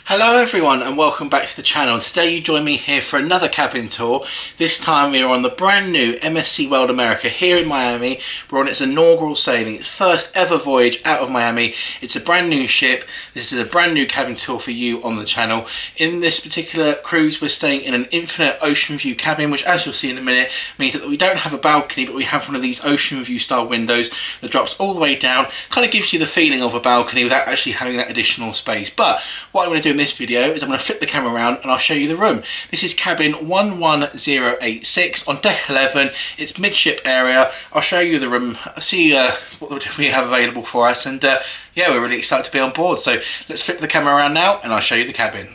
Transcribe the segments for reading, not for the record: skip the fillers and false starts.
Hello everyone and welcome back to the channel. Today you join me here for another cabin tour. This time we are on the brand new MSC World America here in Miami. We're on its inaugural sailing, its first ever voyage out of Miami. It's a brand new ship. This is a brand new cabin tour for you on the channel. In this particular cruise we're staying in an Infinite Oceanview cabin, which as you'll see in a minute means that we don't have a balcony but we have one of these ocean view style windows that drops all the way down. Kind of gives you the feeling of a balcony without actually having that additional space. But what I'm going to do in this video is I'm going to flip the camera around and I'll show you the room. This is cabin 11086 on deck 11. It's midship area. I'll show you the room, see what we have available for us, and yeah, we're really excited to be on board. So let's flip the camera around now and I'll show you the cabin.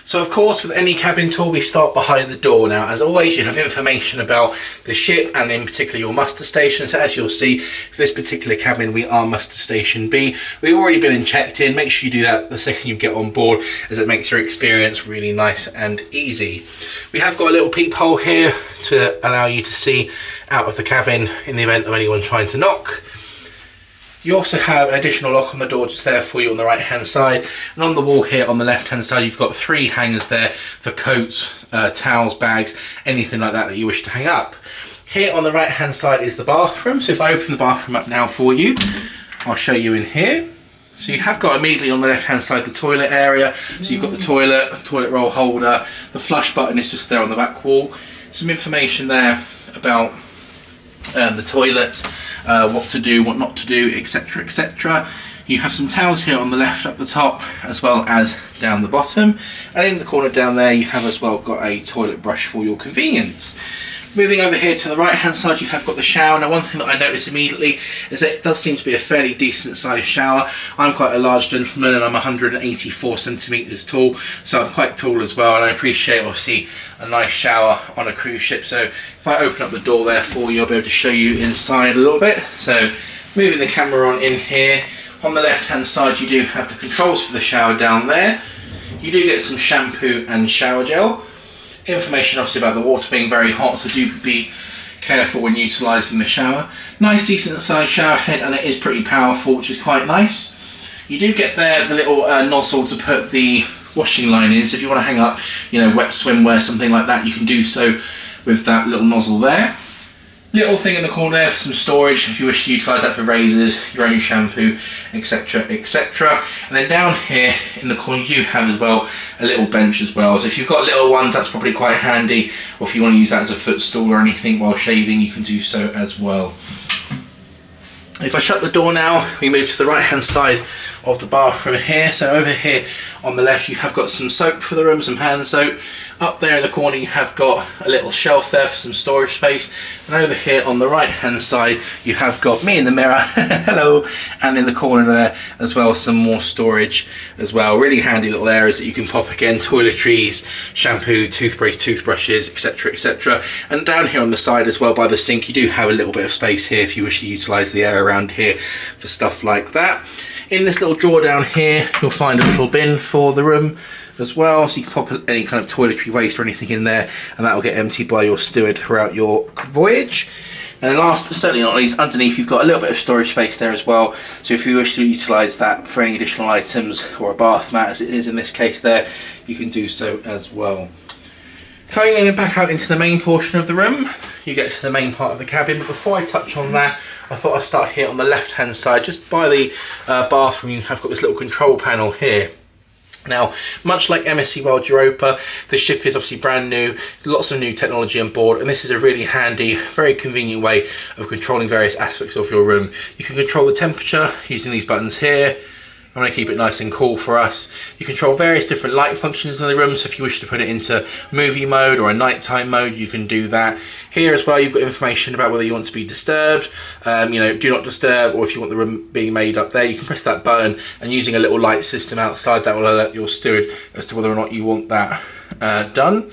So of course with any cabin tour we start behind the door. Now as always you have information about the ship and in particular your muster station. So as you'll see for this particular cabin we are muster station B. We've already been and checked in. Make sure you do that the second you get on board, as it makes your experience really nice and easy. We have got a little peephole here to allow you to see out of the cabin in the event of anyone trying to knock. You also have an additional lock on the door just there for you on the right hand side, and on the wall here on the left hand side you've got 3 hangers there for coats, towels, bags, anything like that you wish to hang up. Here on the right hand side is the bathroom, so if I open the bathroom up now for you, I'll show you in here. So you have got immediately on the left hand side the toilet area, so you've got the toilet roll holder, the flush button is just there on the back wall. Some information there about the toilet, what to do, what not to do, etc, etc. You have some towels here on the left up the top as well as down the bottom, and in the corner down there you have as well got a toilet brush for your convenience. Moving over here to the right hand side you have got the shower. Now one thing that I noticed immediately is that it does seem to be a fairly decent sized shower. I'm quite a large gentleman and I'm 184 centimeters tall, so I'm quite tall as well, and I appreciate obviously a nice shower on a cruise ship. So if I open up the door there for you I'll be able to show you inside a little bit. So moving the camera on in here, on the left hand side you do have the controls for the shower down there. You do get some shampoo and shower gel. Information obviously about the water being very hot, so do be careful when utilising the shower. Nice decent sized shower head, and it is pretty powerful, which is quite nice. You do get there the little nozzle to put the washing line in, so if you want to hang up, you know, wet swimwear, something like that, you can do so with that little nozzle there. Little thing in the corner there for some storage if you wish to utilise that for razors, your own shampoo, etc, etc. And then down here in the corner you do have as well a little bench as well, so if you've got little ones that's probably quite handy, or if you want to use that as a footstool or anything while shaving you can do so as well. If I shut the door now, we move to the right hand side of the bathroom here. So over here on the left you have got some soap for the room, some hand soap. Up there in the corner you have got a little shelf there for some storage space, and over here on the right hand side you have got me in the mirror hello, and in the corner there as well some more storage as well. Really handy little areas that you can pop again toiletries, shampoo, toothbrushes, etc, etc. And down here on the side as well by the sink you do have a little bit of space here if you wish to utilise the area around here for stuff like that. In this little drawer down here you'll find a little bin for the room as well, so you can pop any kind of toiletry waste or anything in there, and that will get emptied by your steward throughout your voyage. And then last but certainly not least, underneath you've got a little bit of storage space there as well, so if you wish to utilise that for any additional items or a bath mat as it is in this case there, you can do so as well. Coming in and back out into the main portion of the room, you get to the main part of the cabin, but before I touch on that I thought I'd start here on the left hand side. Just by the bathroom you have got this little control panel here. Now, much like MSC World Europa, the ship is obviously brand new, lots of new technology on board, and this is a really handy, very convenient way of controlling various aspects of your room. You can control the temperature using these buttons here. I'm going to keep it nice and cool for us. You control various different light functions in the room, so if you wish to put it into movie mode or a nighttime mode, you can do that. Here as well, you've got information about whether you want to be disturbed, you know, do not disturb, or if you want the room being made up there, you can press that button, and using a little light system outside that will alert your steward as to whether or not you want that done.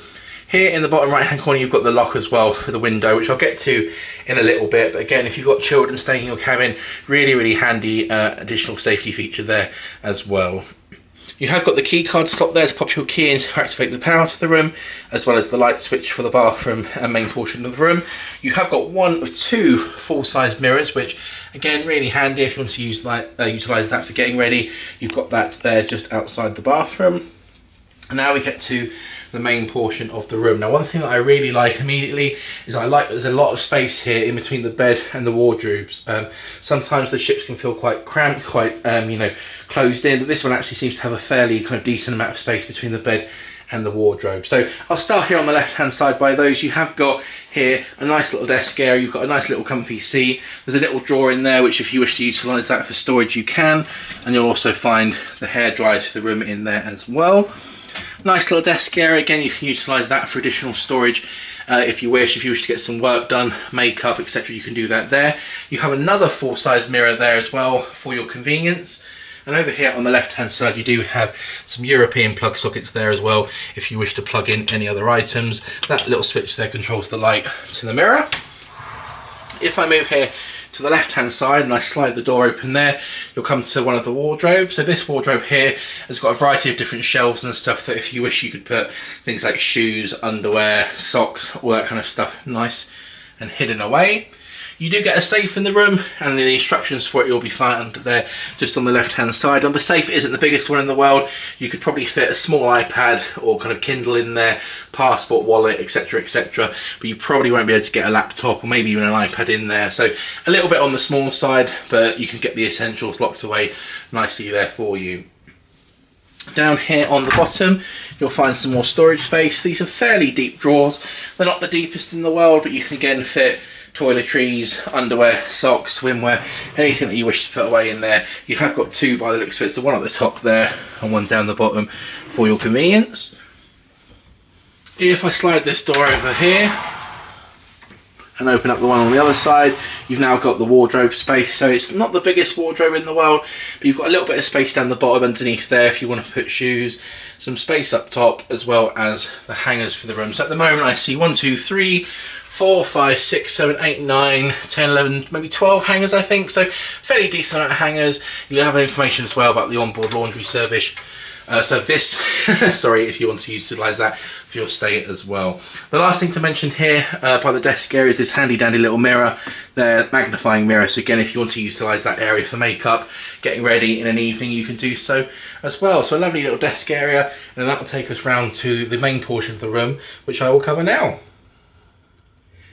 Here in the bottom right hand corner you've got the lock as well for the window, which I'll get to in a little bit, but again if you've got children staying in your cabin, really handy additional safety feature there as well. You have got the key card slot there to pop your key in to activate the power to the room, as well as the light switch for the bathroom and main portion of the room. You have got one of 2 full-size mirrors, which Again, really handy if you want to utilise that for getting ready. You've got that there just outside the bathroom. And now we get to the main portion of the room. Now, one thing that I really like immediately is there's a lot of space here in between the bed and the wardrobes. Sometimes the ships can feel quite cramped, quite closed in, but this one actually seems to have a fairly kind of decent amount of space between the bed and the wardrobe. So I'll start here on the left hand side by those. You have got here a nice little desk area, you've got a nice little comfy seat, there's a little drawer in there which if you wish to utilise that for storage you can, and you'll also find the hairdryer to the room in there as well. Nice little desk area, again you can utilise that for additional storage if you wish to get some work done, makeup, etc. you can do that there. You have another full-size mirror there as well for your convenience. And over here on the left hand side you do have some European plug sockets there as well if you wish to plug in any other items. That little switch there controls the light to the mirror. If I move here to the left hand side and I slide the door open there, you'll come to one of the wardrobes. So this wardrobe here has got a variety of different shelves and stuff that if you wish you could put things like shoes, underwear, socks, all that kind of stuff nice and hidden away. You do get a safe in the room, and the instructions for it will be found there just on the left hand side. And the safe isn't the biggest one in the world. You could probably fit a small iPad or kind of Kindle in there, passport, wallet, etc, etc, but you probably won't be able to get a laptop or maybe even an iPad in there. So a little bit on the small side, but you can get the essentials locked away nicely there for you. Down here on the bottom you'll find some more storage space. These are fairly deep drawers. They're not the deepest in the world, but you can again fit toiletries, underwear, socks, swimwear, anything that you wish to put away in there. You have got two by the looks of it, so one at the top there and one down the bottom for your convenience. If I slide this door over here and open up the one on the other side, you've now got the wardrobe space. So it's not the biggest wardrobe in the world, but you've got a little bit of space down the bottom underneath there if you want to put shoes, some space up top, as well as the hangers for the room. So at the moment I see 1, 2, 3, 4, 5, 6, 7, 8, 9, 10, 11, maybe 12 hangers I think, so fairly decent amount of hangers. You'll have information as well about the onboard laundry service. So this, sorry, if you want to utilise that for your stay as well. The last thing to mention here by the desk area is this handy dandy little mirror there, magnifying mirror. So again, if you want to utilise that area for makeup, getting ready in an evening, you can do so as well. So a lovely little desk area, and that will take us round to the main portion of the room, which I will cover now.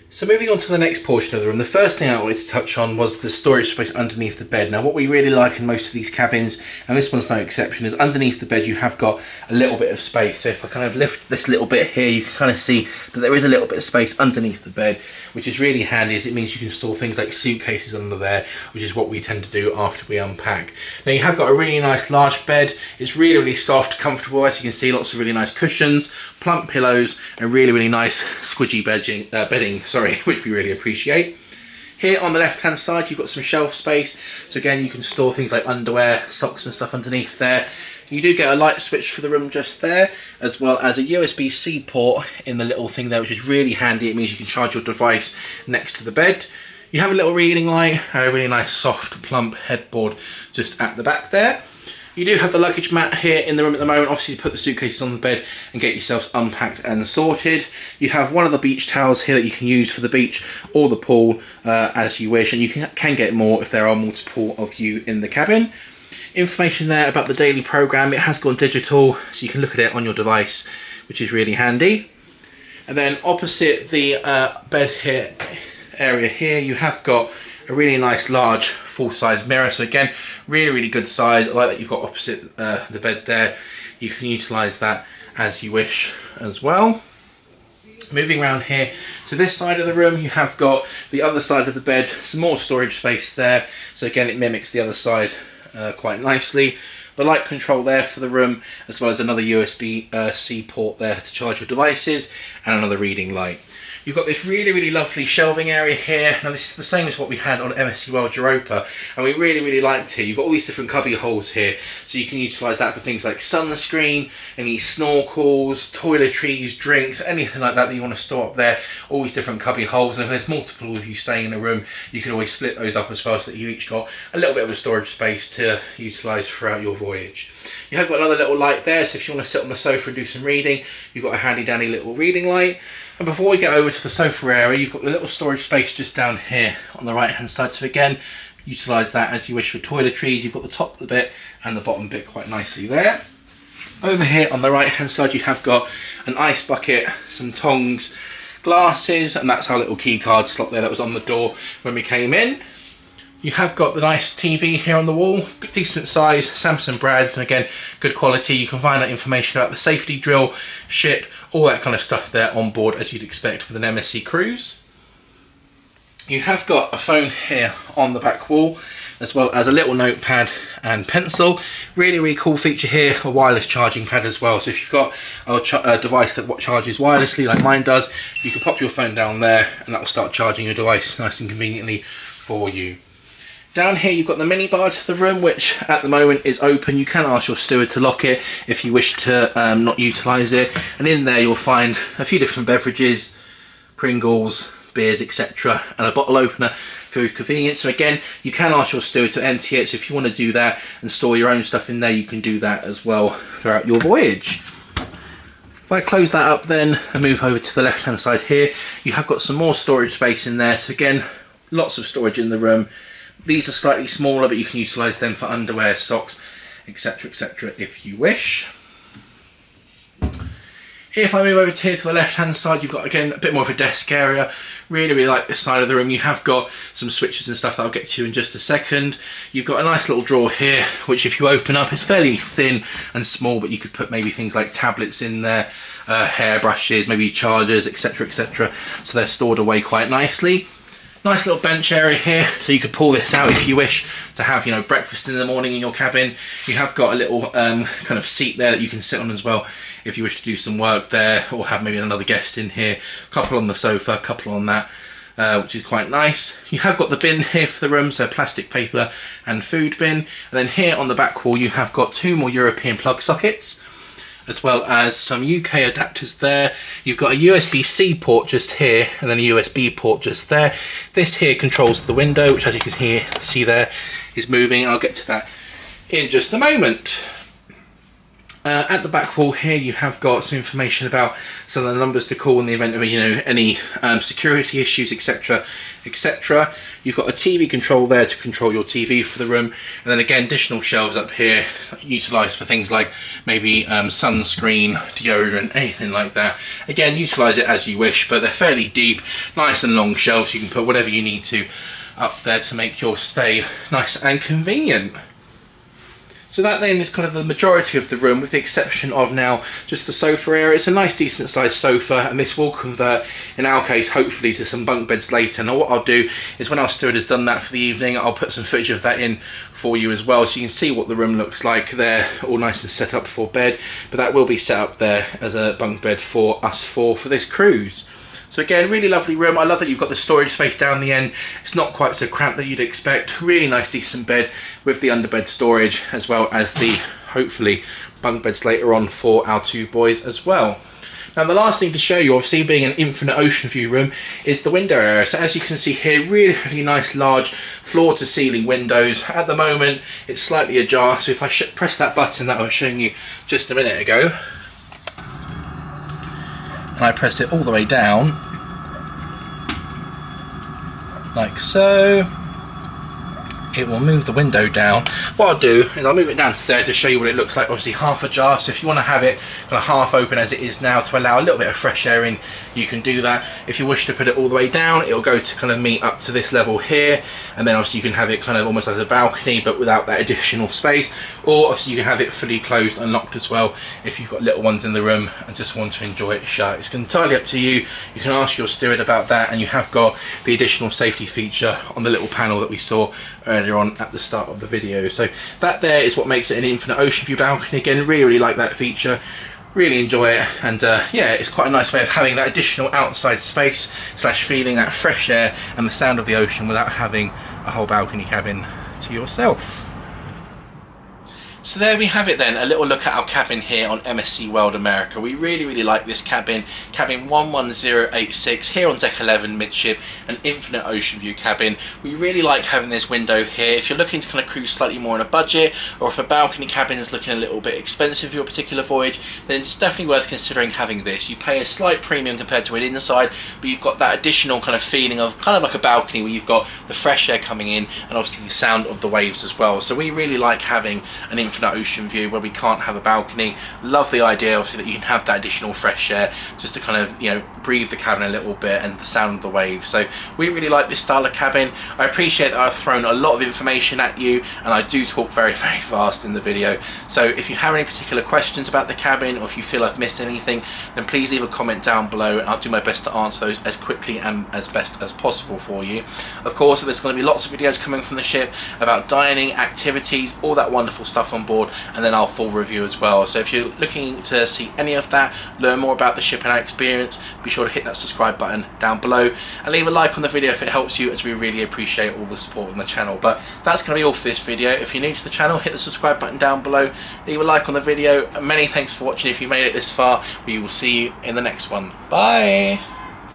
So moving on to the next portion of the room, the first thing I wanted to touch on was the storage space underneath the bed. Now what we really like in most of these cabins, and this one's no exception, is underneath the bed you have got a little bit of space. So if I kind of lift this little bit here, you can kind of see that there is a little bit of space underneath the bed, which is really handy as it means you can store things like suitcases under there, which is what we tend to do after we unpack. Now you have got a really nice large bed. It's really, really soft, comfortable. As you can see, lots of really nice cushions, plump pillows, and really nice squidgy bedding, which we really appreciate. Here on the left hand side you've got some shelf space, so again you can store things like underwear, socks and stuff underneath there. You do get a light switch for the room just there, as well as a USB-C port in the little thing there, which is really handy. It means you can charge your device next to the bed. You have a little reading light and a really nice soft plump headboard just at the back there. You do have the luggage mat here in the room at the moment. Obviously you put the suitcases on the bed and get yourselves unpacked and sorted. You have one of the beach towels here that you can use for the beach or the pool as you wish, and you can get more if there are multiple of you in the cabin. Information there about the daily programme. It has gone digital, so you can look at it on your device, which is really handy. And then opposite the bed here area here, you have got a really nice large full-size mirror. So again, really good size. I like that you've got opposite the bed there. You can utilise that as you wish as well. Moving around here to this side of the room, you have got the other side of the bed, some more storage space there. So again, it mimics the other side quite nicely. The light control there for the room, as well as another USB-C port there to charge your devices, and another reading light. You've got this really lovely shelving area here. Now this is the same as what we had on MSC World Europa, and we really liked it. You've got all these different cubby holes here, so you can utilise that for things like sunscreen, any snorkels, toiletries, drinks, anything like that that you want to store up there. All these different cubby holes, and if there's multiple of you staying in a room, you can always split those up as well, so that you've each got a little bit of a storage space to utilise throughout your voyage. You have got another little light there, so if you want to sit on the sofa and do some reading, you've got a handy dandy little reading light. And before we get over to the sofa area, you've got the little storage space just down here on the right hand side. So again, utilise that as you wish for toiletries. You've got the top of the bit and the bottom bit quite nicely there. Over here on the right hand side you have got an ice bucket, some tongs, glasses, and that's our little key card slot there that was on the door when we came in. You have got the nice TV here on the wall, decent size, Samsung Brads, and again, good quality. You can find out information about the safety drill, ship, all that kind of stuff there on board as you'd expect with an MSC Cruise. You have got a phone here on the back wall, as well as a little notepad and pencil. Really cool feature here, a wireless charging pad as well. So if you've got a device that charges wirelessly like mine does, you can pop your phone down there and that will start charging your device nice and conveniently for you. Down here you've got the mini bar to the room, which at the moment is open. You can ask your steward to lock it if you wish to not utilise it. And in there you'll find a few different beverages, Pringles, beers, etc. and a bottle opener for your convenience. So again, you can ask your steward to empty it. So if you want to do that and store your own stuff in there, you can do that as well throughout your voyage. If I close that up then and move over to the left hand side here, you have got some more storage space in there. So again, lots of storage in the room. These are slightly smaller, but you can utilise them for underwear, socks, etc, etc if you wish. If I move over to here to the left hand side, you've got again a bit more of a desk area. Really like this side of the room. You have got some switches and stuff that I'll get to in just a second. You've got a nice little drawer here, which if you open up, it's fairly thin and small, but you could put maybe things like tablets in there, hairbrushes, maybe chargers, etc, etc. So they're stored away quite nicely. Nice little bench area here, so you could pull this out if you wish to have, you know, breakfast in the morning in your cabin. You have got a little kind of seat there that you can sit on as well if you wish to do some work there, or have maybe another guest in here. A couple on the sofa, a couple on that, which is quite nice. You have got the bin here for the room, so plastic, paper and food bin. And then here on the back wall you have got two more European plug sockets, as well as some UK adapters there. You've got a USB-C port just here and then a USB port just there. This here controls the window, which as you can see there is moving. I'll get to that in just a moment. At the back wall here you have got some information about some of the numbers to call in the event of, you know, any security issues, etc, etc. You've got a TV control there to control your TV for the room, and then again additional shelves up here utilised for things like maybe sunscreen, deodorant, anything like that. Again, utilise it as you wish, but they're fairly deep, nice and long shelves. You can put whatever you need to up there to make your stay nice and convenient. So that then is kind of the majority of the room, with the exception of now just the sofa area. It's a nice decent sized sofa, and this will convert in our case hopefully to some bunk beds later. Now what I'll do is when our steward has done that for the evening, I'll put some footage of that in for you as well, so you can see what the room looks like there, all nice and set up for bed. But that will be set up there as a bunk bed for us for this cruise. So again, really lovely room. I love that you've got the storage space down the end. It's not quite so cramped that you'd expect. Really nice, decent bed with the underbed storage, as well as the, hopefully, bunk beds later on for our two boys as well. Now the last thing to show you, obviously being an Infinite Oceanview room, is the window area. So as you can see here, really nice large floor to ceiling windows. At the moment, it's slightly ajar. So if I press that button that I was showing you just a minute ago, and I press it all the way down, like so, it will move the window down. What I'll do is I'll move it down to there to show you what it looks like. Obviously half ajar, so if you want to have it kind of half open as it is now to allow a little bit of fresh air in, you can do that. If you wish to put it all the way down, it'll go to kind of meet up to this level here, and then obviously you can have it kind of almost as a balcony but without that additional space. Or obviously you can have it fully closed and locked as well if you've got little ones in the room and just want to enjoy it shut. It's entirely up to you. You can ask your steward about that, and you have got the additional safety feature on the little panel that we saw earlier on at the start of the video. So that there is what makes it an Infinite Oceanview balcony. Again, really like that feature, really enjoy it, and yeah, it's quite a nice way of having that additional outside space slash feeling that fresh air and the sound of the ocean without having a whole balcony cabin to yourself. So there we have it then, a little look at our cabin here on MSC World America. We really like this cabin, cabin 11086 here on deck 11 midship, an Infinite Oceanview cabin. We really like having this window here. If you're looking to kind of cruise slightly more on a budget, or if a balcony cabin is looking a little bit expensive for your particular voyage, then it's definitely worth considering having this. You pay a slight premium compared to an inside, but you've got that additional kind of feeling of kind of like a balcony where you've got the fresh air coming in and obviously the sound of the waves as well. So we really like having an Infinite Oceanview where we can't have a balcony. Love the idea obviously that you can have that additional fresh air just to kind of, you know, breathe the cabin a little bit and the sound of the waves. So we really like this style of cabin. I appreciate that I've thrown a lot of information at you and I do talk very fast in the video. So if you have any particular questions about the cabin, or if you feel I've missed anything, then please leave a comment down below and I'll do my best to answer those as quickly and as best as possible for you. Of course, there's going to be lots of videos coming from the ship about dining, activities, all that wonderful stuff on board, and then our full review as well. So if you're looking to see any of that, learn more about the ship and our experience, be sure to hit that subscribe button down below and leave a like on the video if it helps you, as we really appreciate all the support on the channel. But that's going to be all for this video. If you're new to the channel, hit the subscribe button down below, leave a like on the video, and many thanks for watching. If you made it this far, we will see you in the next one. Bye.